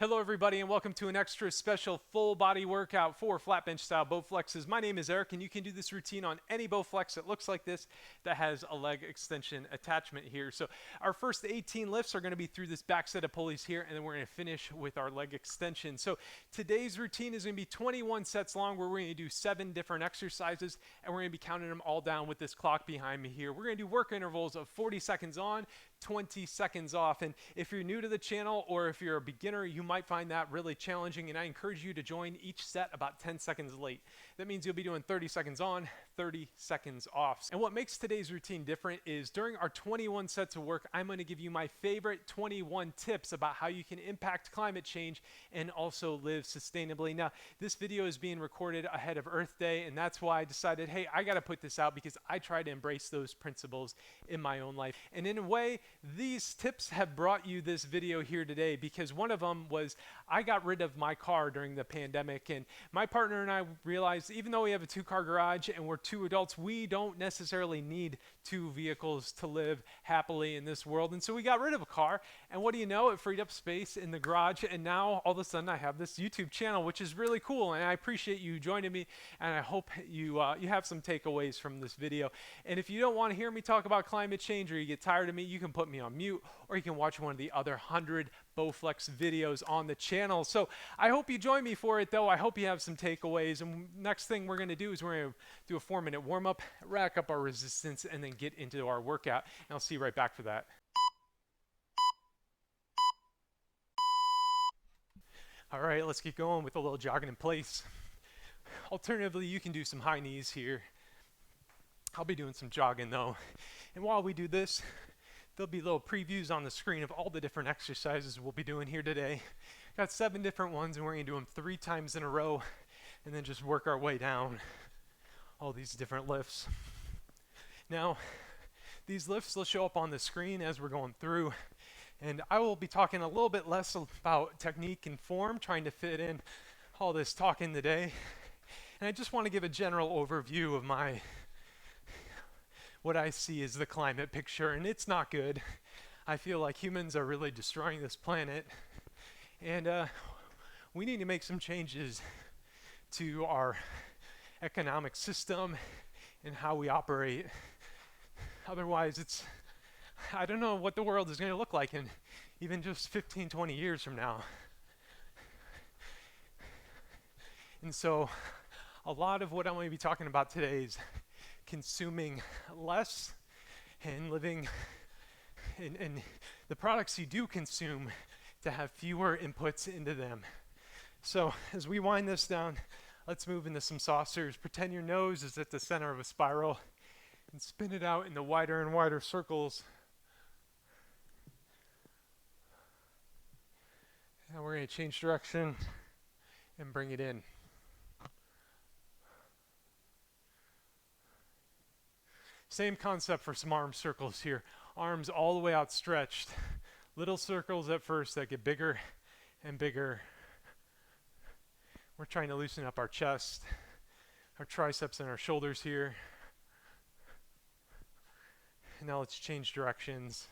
Hello everybody and welcome to an extra special full body workout for flat bench style Bowflexes. My name is Eric and you can do this routine on any Bowflex that looks like this that has a leg extension attachment here. So our first 18 lifts are going to be through this back set of pulleys here, and then we're going to finish with our leg extension. So today's routine is going to be 21 sets long where we're going to do 7 different exercises, and we're going to be counting them all down with this clock behind me here. We're going to do work intervals of 40 seconds on, 20 seconds off. And if you're new to the channel or if you're a beginner, you might find that really challenging, and I encourage you to join each set about 10 seconds late. That means you'll be doing 30 seconds on, 30 seconds off. And what makes today's routine different is during our 21 sets of work, I'm going to give you my favorite 21 tips about how you can impact climate change and also live sustainably. Now, this video is being recorded ahead of Earth Day, and that's why I decided, hey, I got to put this out because I try to embrace those principles in my own life. And in a way, these tips have brought you this video here today because one of them was I got rid of my car during the pandemic, and my partner and I realized even though we have a 2-car garage and we're 2 adults, we don't necessarily need 2 vehicles to live happily in this world. And so we got rid of a car, and what do you know, it freed up space in the garage, and now all of a sudden I have this YouTube channel, which is really cool, and I appreciate you joining me, and I hope you have some takeaways from this video. And if you don't want to hear me talk about climate change or you get tired of me, you can put me on mute, or you can watch one of the other 100 Bowflex videos on the channel. So I hope you join me for it, though. I hope you have some takeaways. And next thing we're going to do is we're going to do a 4-minute warm-up, rack up our resistance, and then get into our workout. And I'll see you right back for that. All right, let's get going with a little jogging in place. Alternatively, you can do some high knees here. I'll be doing some jogging though. And while we do this, there'll be little previews on the screen of all the different exercises we'll be doing here today. Got 7 different ones, and we're going to do them 3 times in a row and then just work our way down all these different lifts. Now, these lifts will show up on the screen as we're going through, and I will be talking a little bit less about technique and form, trying to fit in all this talking today. And I just want to give a general overview of what I see as the climate picture, and it's not good. I feel like humans are really destroying this planet, and we need to make some changes to our economic system and how we operate. Otherwise, I don't know what the world is going to look like in even just 15, 20 years from now. And so a lot of what I'm going to be talking about today is consuming less and living in the products you do consume to have fewer inputs into them. So as we wind this down, let's move into some saucers. Pretend your nose is at the center of a spiral and spin it out into wider and wider circles. Now we're going to change direction and bring it in. Same concept for some arm circles here. Arms all the way outstretched. Little circles at first that get bigger and bigger. We're trying to loosen up our chest, our triceps, and our shoulders here. And now let's change directions.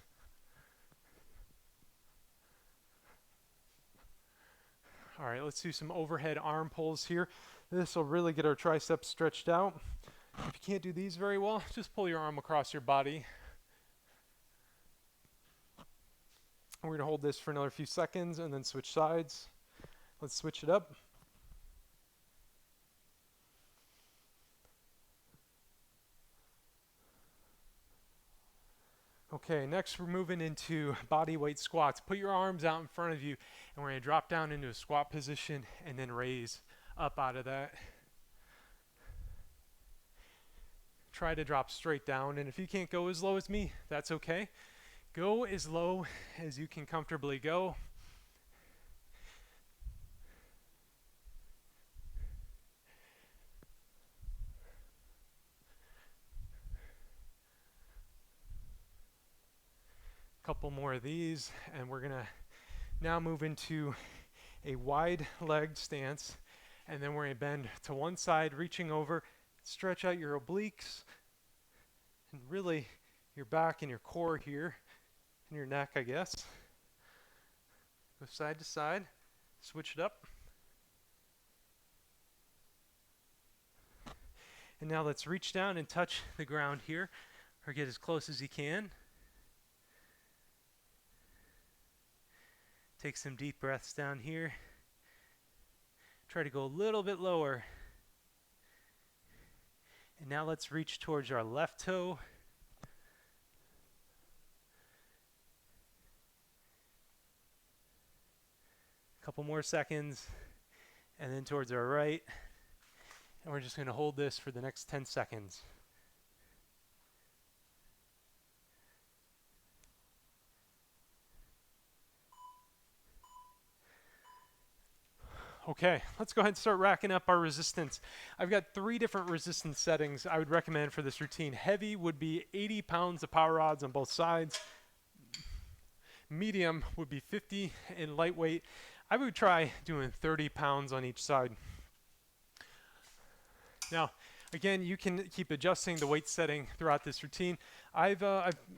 All right, let's do some overhead arm pulls here. This will really get our triceps stretched out. If you can't do these very well, just pull your arm across your body. We're going to hold this for another few seconds and then switch sides. Let's switch it up. Okay, next we're moving into body weight squats. Put your arms out in front of you, and we're going to drop down into a squat position and then raise up out of that. Try to drop straight down, and if you can't go as low as me, that's okay. Go as low as you can comfortably go. Couple more of these, and we're gonna now move into a wide-legged stance, and then we're gonna bend to one side, reaching over, stretch out your obliques, and really your back and your core here, and your neck, I guess. Go side to side. Switch it up. And now let's reach down and touch the ground here, or get as close as you can. Take some deep breaths down here. Try to go a little bit lower. And now let's reach towards our left toe. A couple more seconds. And then towards our right. And we're just going to hold this for the next 10 seconds. Okay, let's go ahead and start racking up our resistance. I've got 3 different resistance settings I would recommend for this routine. Heavy would be 80 pounds of power rods on both sides. Medium would be 50, and lightweight, I would try doing 30 pounds on each side. Now, again, you can keep adjusting the weight setting throughout this routine. I've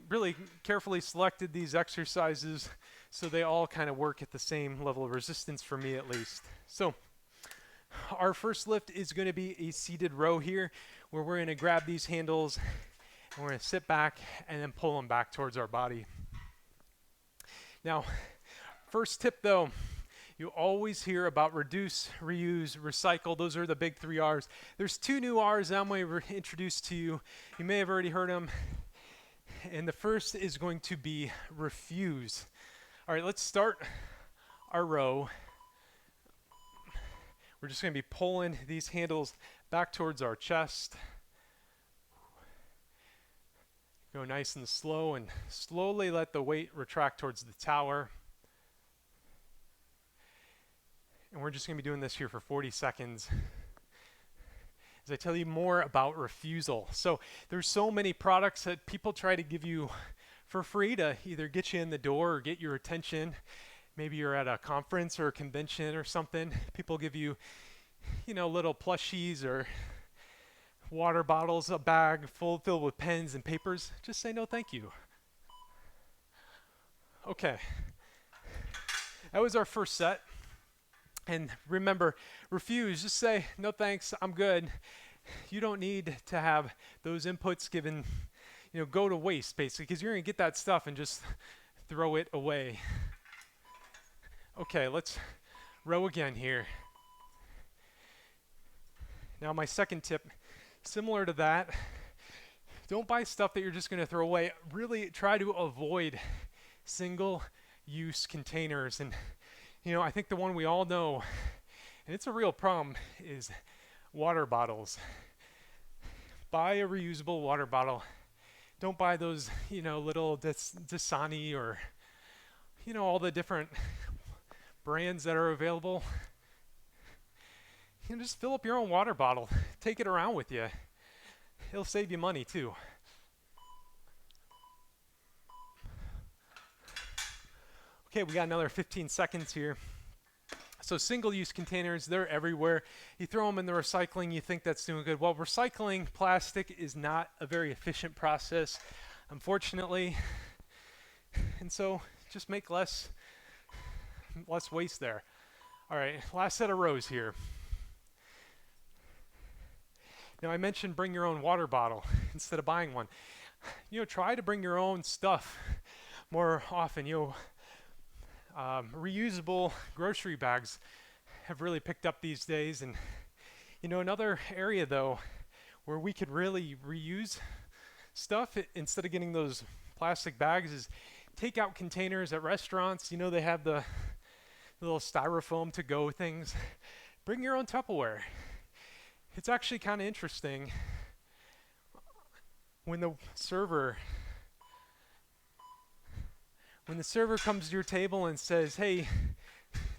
really carefully selected these exercises so they all kind of work at the same level of resistance for me at least. So our first lift is going to be a seated row here, where we're going to grab these handles and we're going to sit back and then pull them back towards our body. Now, first tip though, you always hear about reduce, reuse, recycle. Those are the big 3 R's. There's 2 new R's that I'm going to introduce to you. You may have already heard them. And the first is going to be refuse. All right, let's start our row. We're just going to be pulling these handles back towards our chest. Go nice and slow, and slowly let the weight retract towards the tower. And we're just going to be doing this here for 40 seconds as I tell you more about refusal. So there's so many products that people try to give you for free to either get you in the door or get your attention. Maybe you're at a conference or a convention or something. People give you, little plushies or water bottles, a bag filled with pens and papers. Just say no thank you. Okay. That was our first set. And remember, refuse. Just say, no thanks, I'm good. You don't need to have those inputs given, go to waste, basically, because you're going to get that stuff and just throw it away. Okay, let's row again here. Now, my second tip, similar to that, don't buy stuff that you're just going to throw away. Really try to avoid single-use containers. And I think the one we all know, and it's a real problem, is water bottles. Buy a reusable water bottle. Don't buy those, little Dasani or, all the different brands that are available. Just fill up your own water bottle. Take it around with you. It'll save you money too. Okay, we got another 15 seconds here. So single-use containers, they're everywhere. You throw them in the recycling, you think that's doing good. Well, recycling plastic is not a very efficient process, unfortunately. And so just make less waste there. All right, last set of rows here. Now, I mentioned bring your own water bottle instead of buying one. Try to bring your own stuff more often. Reusable grocery bags have really picked up these days. And, another area, though, where we could really reuse stuff instead of getting those plastic bags is takeout containers at restaurants. They have the little styrofoam to-go things. Bring your own Tupperware. It's actually kind of interesting when the server comes to your table and says, hey,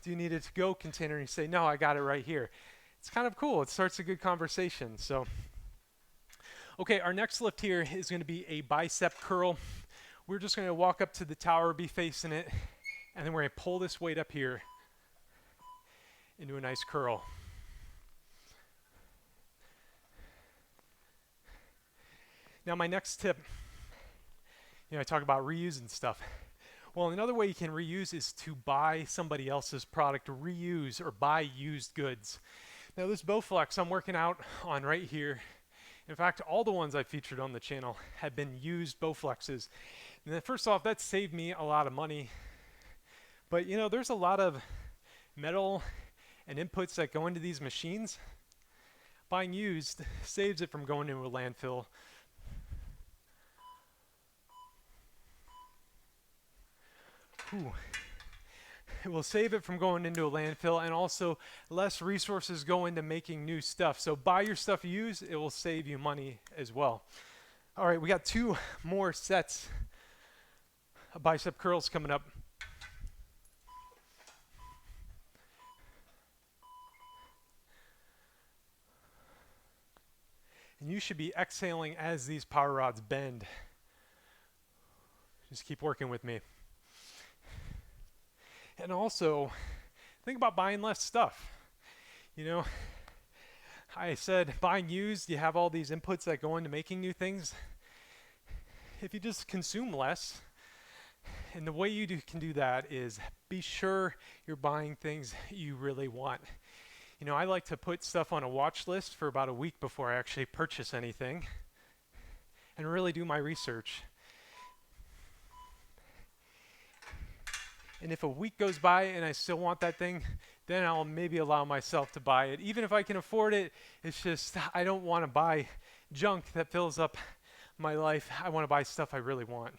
do you need a to-go container? And you say, no, I got it right here. It's kind of cool. It starts a good conversation. So, okay, our next lift here is going to be a bicep curl. We're just going to walk up to the tower, be facing it, and then we're going to pull this weight up here into a nice curl. Now, my next tip, I talk about reusing stuff. Well, another way you can reuse is to buy somebody else's product, reuse or buy used goods. Now this Bowflex I'm working out on right here, in fact, all the ones I featured on the channel have been used Bowflexes. And then first off, that saved me a lot of money. But you know, there's a lot of metal and inputs that go into these machines. Buying used saves it from going into a landfill. Ooh. It will save it from going into a landfill, and also less resources go into making new stuff. So buy your stuff used, it will save you money as well. All right, we got 2 more sets of bicep curls coming up. And you should be exhaling as these power rods bend. Just keep working with me. And also, think about buying less stuff. You know, I said buying used, you have all these inputs that go into making new things. If you just consume less, and the way you can do that is be sure you're buying things you really want. You know, I like to put stuff on a watch list for about a week before I actually purchase anything and really do my research. And if a week goes by and I still want that thing, then I'll maybe allow myself to buy it. Even if I can afford it, it's just I don't want to buy junk that fills up my life. I want to buy stuff I really want.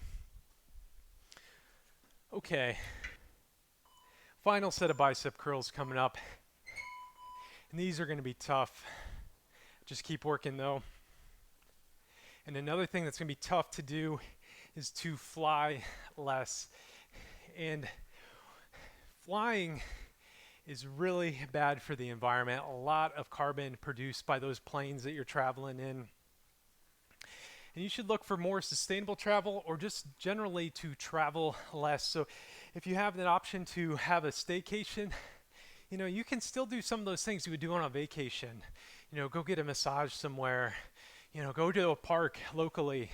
Okay. Final set of bicep curls coming up. And these are going to be tough. Just keep working though. And another thing that's going to be tough to do is to fly less. And flying is really bad for the environment. A lot of carbon produced by those planes that you're traveling in. And you should look for more sustainable travel, or just generally to travel less. So if you have an option to have a staycation, you know, you can still do some of those things you would do on a vacation. You know, go get a massage somewhere, you know, go to a park locally.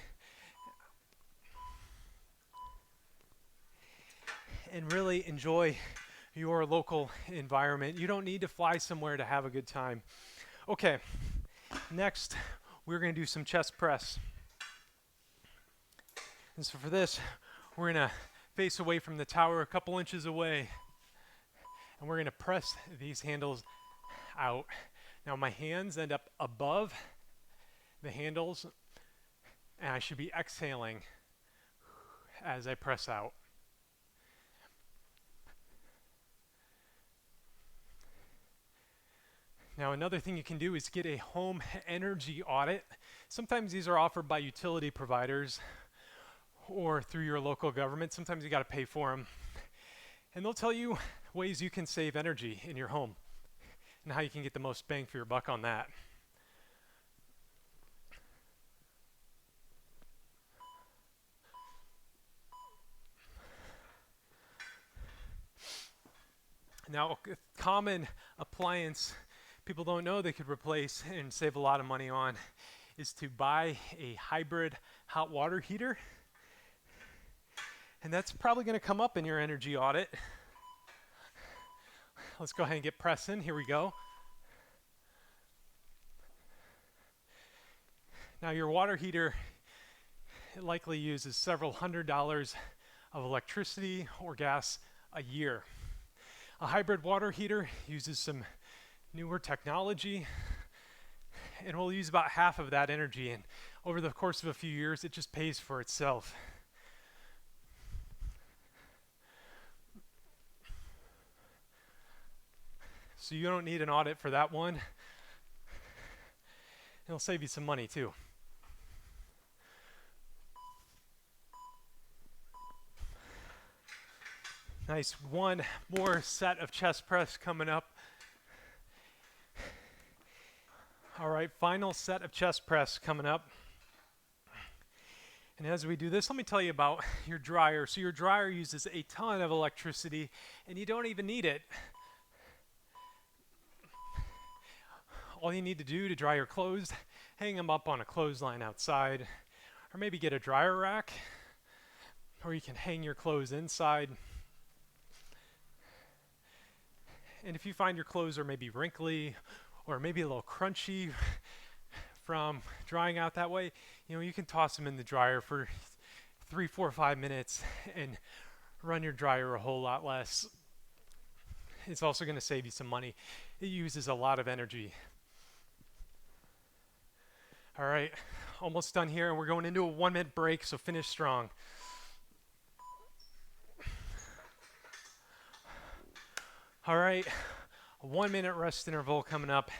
And really enjoy your local environment. You don't need to fly somewhere to have a good time. Okay, next we're going to do some chest press. And so for this, we're going to face away from the tower, a couple inches away, and we're going to press these handles out. Now my hands end up above the handles, and I should be exhaling as I press out. Now another thing you can do is get a home energy audit. Sometimes these are offered by utility providers or through your local government. Sometimes you got to pay for them. And they'll tell you ways you can save energy in your home and how you can get the most bang for your buck on that. Now, a common appliance people don't know they could replace and save a lot of money on is to buy a hybrid hot water heater. And that's probably going to come up in your energy audit. Let's go ahead and get pressing. Here we go. Now your water heater, it likely uses several $100s of electricity or gas a year. A hybrid water heater uses some newer technology and will use about half of that energy, and over the course of a few years it just pays for itself. So you don't need an audit for that one. It'll save you some money too. Nice, one more set of chest press coming up. All right, final set of chest press coming up. And as we do this, let me tell you about your dryer. So your dryer uses a ton of electricity and you don't even need it. All you need to do to dry your clothes, hang them up on a clothesline outside, or maybe get a dryer rack. or you can hang your clothes inside. And if you find your clothes are maybe wrinkly or maybe a little crunchy from drying out that way, you can toss them in the dryer for 3, 4, 5 minutes and run your dryer a whole lot less. It's also going to save you some money. It uses a lot of energy. All right, almost done here, and we're going into a 1-minute break, so finish strong. All right, a 1-minute rest interval coming up.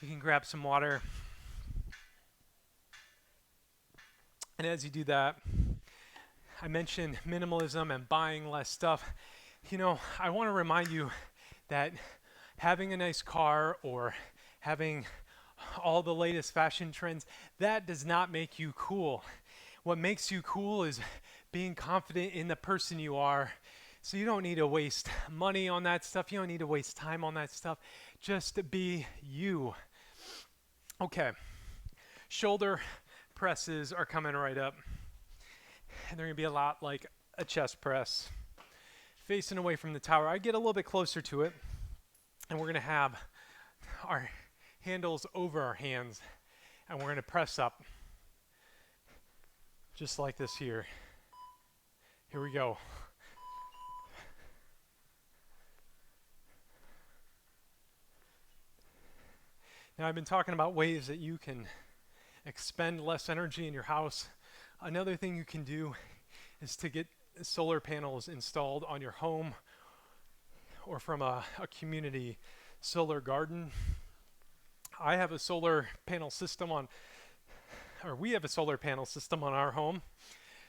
You can grab some water. And as you do that, I mentioned minimalism and buying less stuff. I want to remind you that having a nice car or having all the latest fashion trends, that does not make you cool. What makes you cool is being confident in the person you are. So you don't need to waste money on that stuff. You don't need to waste time on that stuff. Just be you. Okay, shoulder presses are coming right up. And they're gonna be a lot like a chest press. Facing away from the tower, I get a little bit closer to it, and we're gonna have our handles over our hands, and we're gonna press up, just like this here. Here we go. Now I've been talking about ways that you can expend less energy in your house. Another thing you can do is to get solar panels installed on your home or from a community solar garden. I have a solar panel system we have a solar panel system on our home,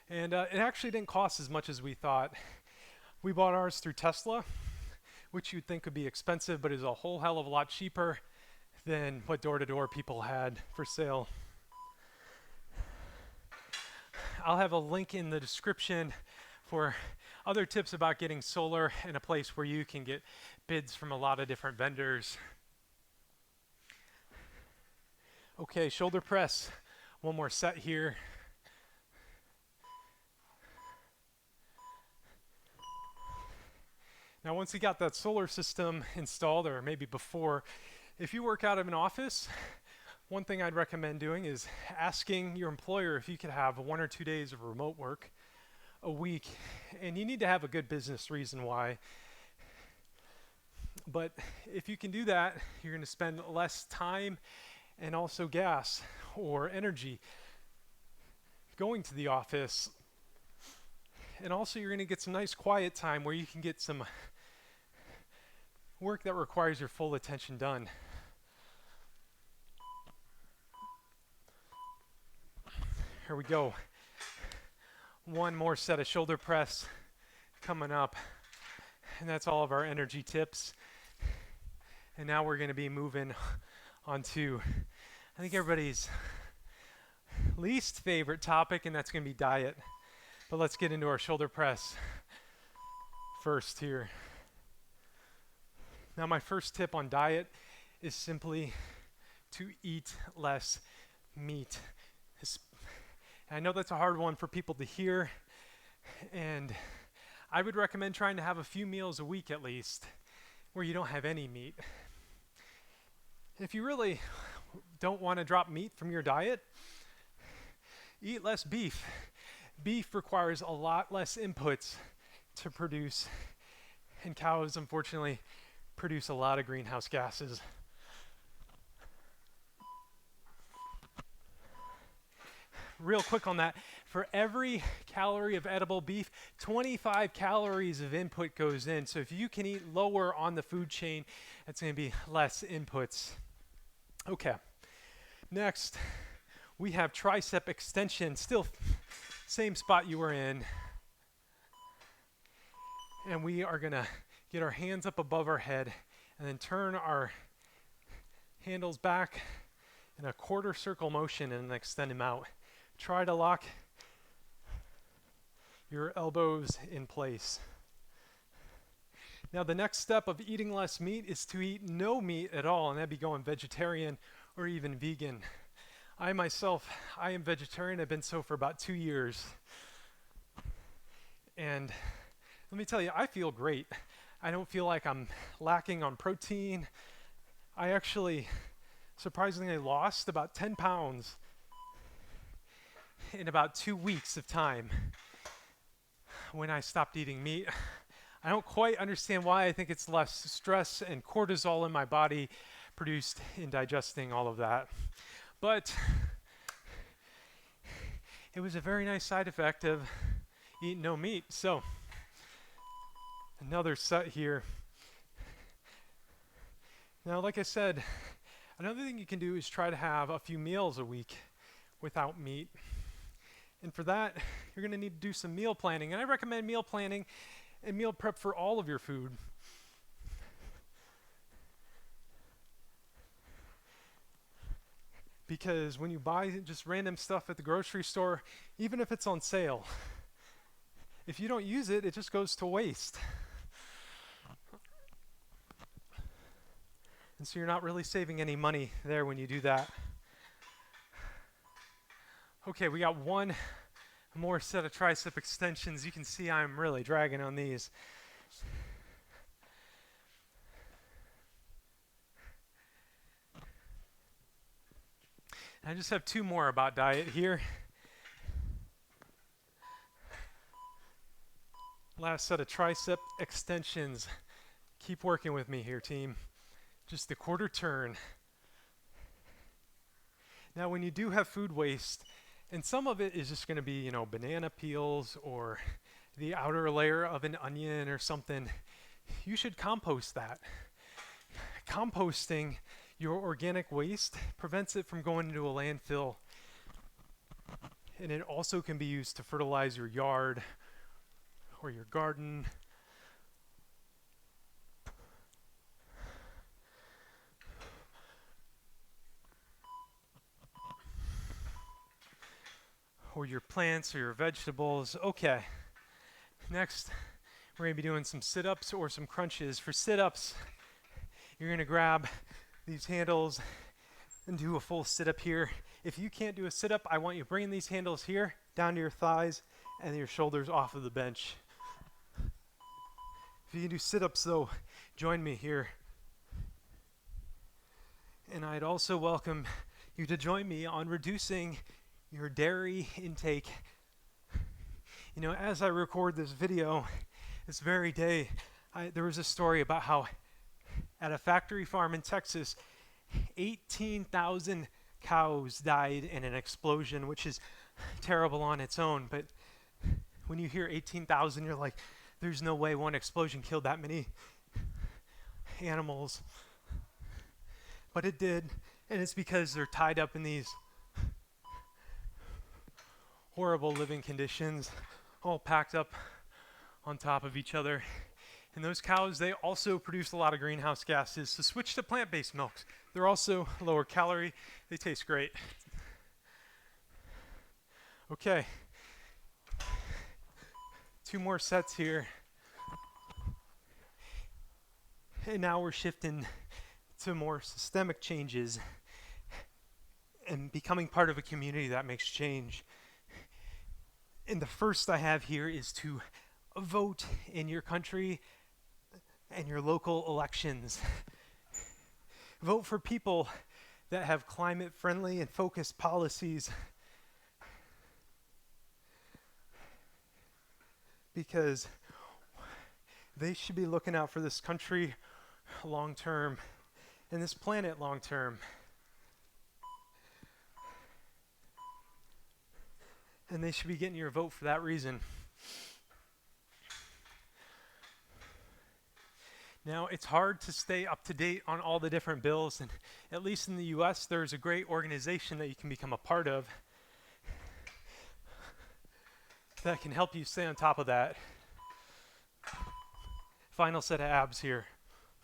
and it actually didn't cost as much as we thought. We bought ours through Tesla, which you'd think would be expensive, but is a whole hell of a lot cheaper than what door-to-door people had for sale. I'll have a link in the description for other tips about getting solar in a place where you can get bids from a lot of different vendors. Okay, shoulder press. One more set here. Now, once you got that solar system installed, or maybe before, if you work out of an office, one thing I'd recommend doing is asking your employer if you could have 1 or 2 days of remote work a week. And you need to have a good business reason why. But if you can do that, you're going to spend less time and also gas or energy going to the office. And also you're going to get some nice quiet time where you can get some work that requires your full attention done. Here we go. One more set of shoulder press coming up. And that's all of our energy tips. And now we're going to be moving on to, I think, everybody's least favorite topic, and that's going to be diet. But let's get into our shoulder press first here. Now, my first tip on diet is simply to eat less meat. I know that's a hard one for people to hear, and I would recommend trying to have a few meals a week at least where you don't have any meat. If you really don't want to drop meat from your diet, eat less beef. Beef requires a lot less inputs to produce, and cows, unfortunately, produce a lot of greenhouse gases. Real quick on that, for every calorie of edible beef, 25 calories of input goes in. So if you can eat lower on the food chain, it's going to be less inputs. Okay, next we have tricep extension, still same spot you were in. And we are going to get our hands up above our head and then turn our handles back in a quarter circle motion and then extend them out. Try to lock your elbows in place. Now, the next step of eating less meat is to eat no meat at all, and that'd be going vegetarian or even vegan. I am vegetarian. I've been so for about 2 years. And let me tell you, I feel great. I don't feel like I'm lacking on protein. I actually surprisingly lost about 10 pounds in about 2 weeks of time when I stopped eating meat. I don't quite understand why. I think it's less stress and cortisol in my body produced in digesting all of that. But it was a very nice side effect of eating no meat. So another set here. Now, like I said, another thing you can do is try to have a few meals a week without meat. And for that, you're going to need to do some meal planning. And I recommend meal planning and meal prep for all of your food. Because when you buy just random stuff at the grocery store, even if it's on sale, if you don't use it, it just goes to waste. And so you're not really saving any money there when you do that. Okay, we got one more set of tricep extensions. You can see I'm really dragging on these. I just have two more about diet here. Last set of tricep extensions. Keep working with me here, team. Just the quarter turn. Now, when you do have food waste, and some of it is just going to be, banana peels or the outer layer of an onion or something, you should compost that. Composting your organic waste prevents it from going into a landfill. And it also can be used to fertilize your yard or your garden. Or your plants or your vegetables. Okay, next we're going to be doing some sit-ups or some crunches. For sit-ups, you're going to grab these handles and do a full sit-up here. If you can't do a sit-up, I want you bringing these handles here down to your thighs and your shoulders off of the bench. If you can do sit-ups though, join me here. And I'd also welcome you to join me on reducing your dairy intake. As I record this video, this very day, there was a story about how at a factory farm in Texas, 18,000 cows died in an explosion, which is terrible on its own. But when you hear 18,000, you're like, there's no way one explosion killed that many animals. But it did, and it's because they're tied up in these horrible living conditions, all packed up on top of each other. And those cows, they also produce a lot of greenhouse gases. So switch to plant-based milks. They're also lower calorie. They taste great. Okay. 2 more sets here. And now we're shifting to more systemic changes and becoming part of a community that makes change. And the first I have here is to vote in your country and your local elections. Vote for people that have climate-friendly and focused policies, because they should be looking out for this country long-term and this planet long-term. And they should be getting your vote for that reason. Now, it's hard to stay up to date on all the different bills, and at least in the US, there's a great organization that you can become a part of that can help you stay on top of that. Final set of abs here.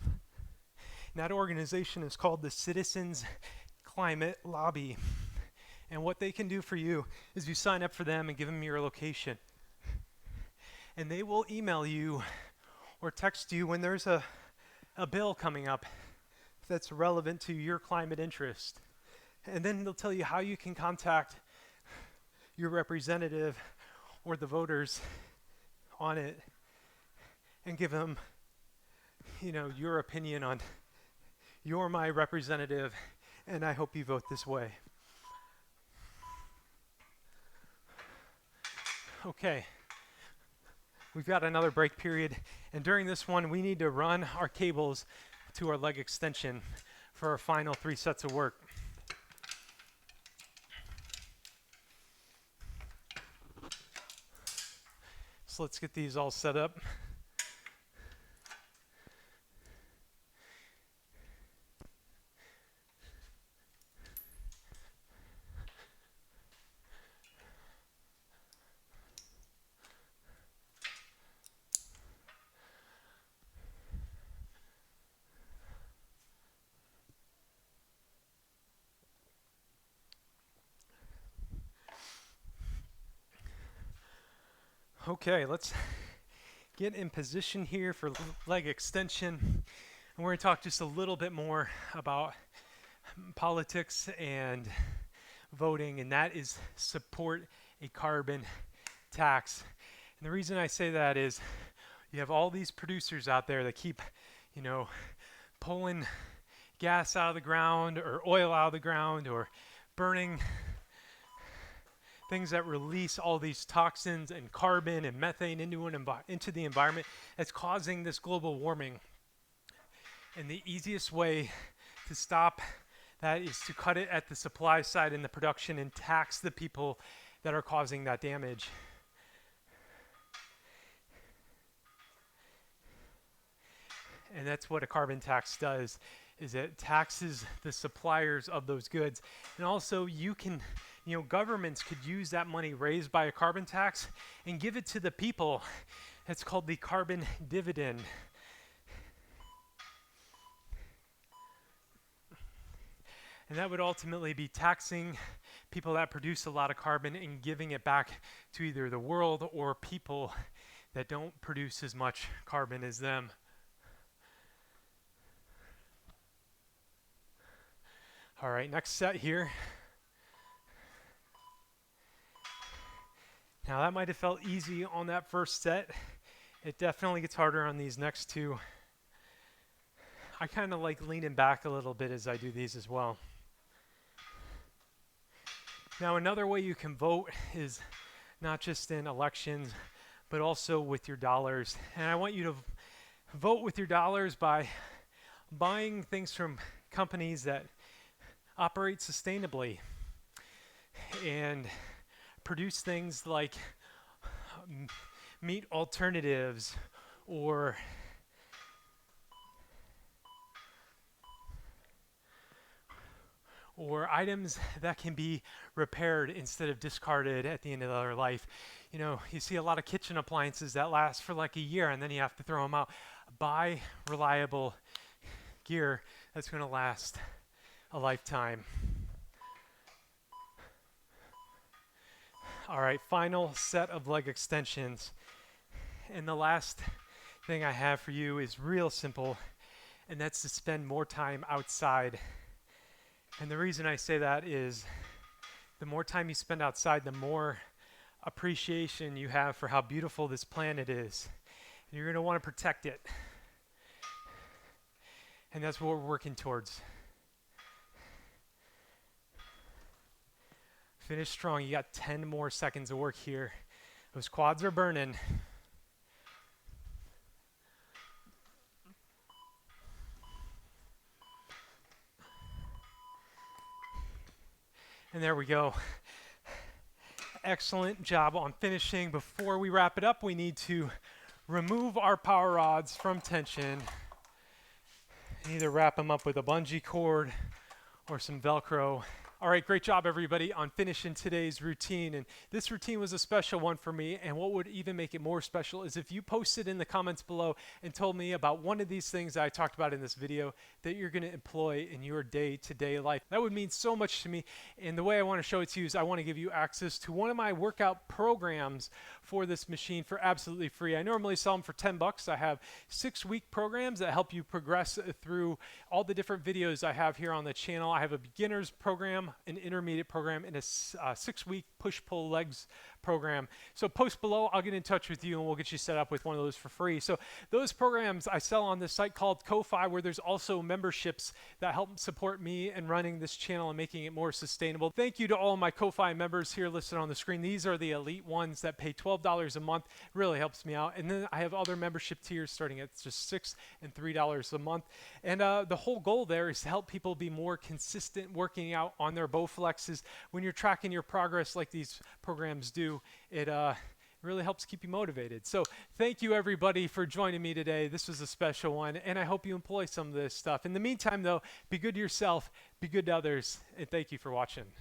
And that organization is called the Citizens Climate Lobby. And what they can do for you is you sign up for them and give them your location. And they will email you or text you when there's a bill coming up that's relevant to your climate interest. And then they'll tell you how you can contact your representative or the voters on it and give them, you know, your opinion on, you're my representative and I hope you vote this way. Okay, we've got another break period, and during this one we need to run our cables to our leg extension for our final 3 sets of work. So let's get these all set up. Okay, let's get in position here for leg extension. And we're going to talk just a little bit more about politics and voting, and that is support a carbon tax. And the reason I say that is you have all these producers out there that keep, you know, pulling gas out of the ground or oil out of the ground or burning things that release all these toxins and carbon and methane into the environment that's causing this global warming. And the easiest way to stop that is to cut it at the supply side in the production and tax the people that are causing that damage. And that's what a carbon tax does, is it taxes the suppliers of those goods. And also you can, you know, governments could use that money raised by a carbon tax and give it to the people. It's called the carbon dividend. And that would ultimately be taxing people that produce a lot of carbon and giving it back to either the world or people that don't produce as much carbon as them. All right, next set here. Now that might have felt easy on that first set. It definitely gets harder on these next two. I kind of like leaning back a little bit as I do these as well. Now another way you can vote is not just in elections, but also with your dollars. And I want you to vote with your dollars by buying things from companies that operate sustainably and produce things like meat alternatives or items that can be repaired instead of discarded at the end of their life. You know, you see a lot of kitchen appliances that last for like a year and then you have to throw them out. Buy reliable gear that's going to last a lifetime. All right, final set of leg extensions. And the last thing I have for you is real simple, and that's to spend more time outside. And the reason I say that is the more time you spend outside, the more appreciation you have for how beautiful this planet is. And you're going to want to protect it. And that's what we're working towards. Finish strong. You got 10 more seconds of work here. Those quads are burning. And there we go. Excellent job on finishing. Before we wrap it up, we need to remove our power rods from tension. Either wrap them up with a bungee cord or some Velcro. All right, great job everybody on finishing today's routine. And this routine was a special one for me. And what would even make it more special is if you posted in the comments below and told me about one of these things that I talked about in this video that you're going to employ in your day-to-day life. That would mean so much to me. And the way I want to show it to you is I want to give you access to one of my workout programs for this machine for absolutely free. I normally sell them for $10. I have 6-week programs that help you progress through all the different videos I have here on the channel. I have a beginner's program, an intermediate program, and a 6-week push-pull legs program. So post below, I'll get in touch with you and we'll get you set up with one of those for free. So those programs I sell on this site called Ko-Fi, where there's also memberships that help support me and running this channel and making it more sustainable. Thank you to all my Ko-Fi members here listed on the screen. These are the elite ones that pay $12 a month. It really helps me out. And then I have other membership tiers starting at just $6 and $3 a month. And the whole goal there is to help people be more consistent working out on their Bowflexes. When you're tracking your progress like these programs do, it really helps keep you motivated. So thank you everybody for joining me today. This was a special one, and I hope you employ some of this stuff. In the meantime though, be good to yourself, be good to others, and thank you for watching.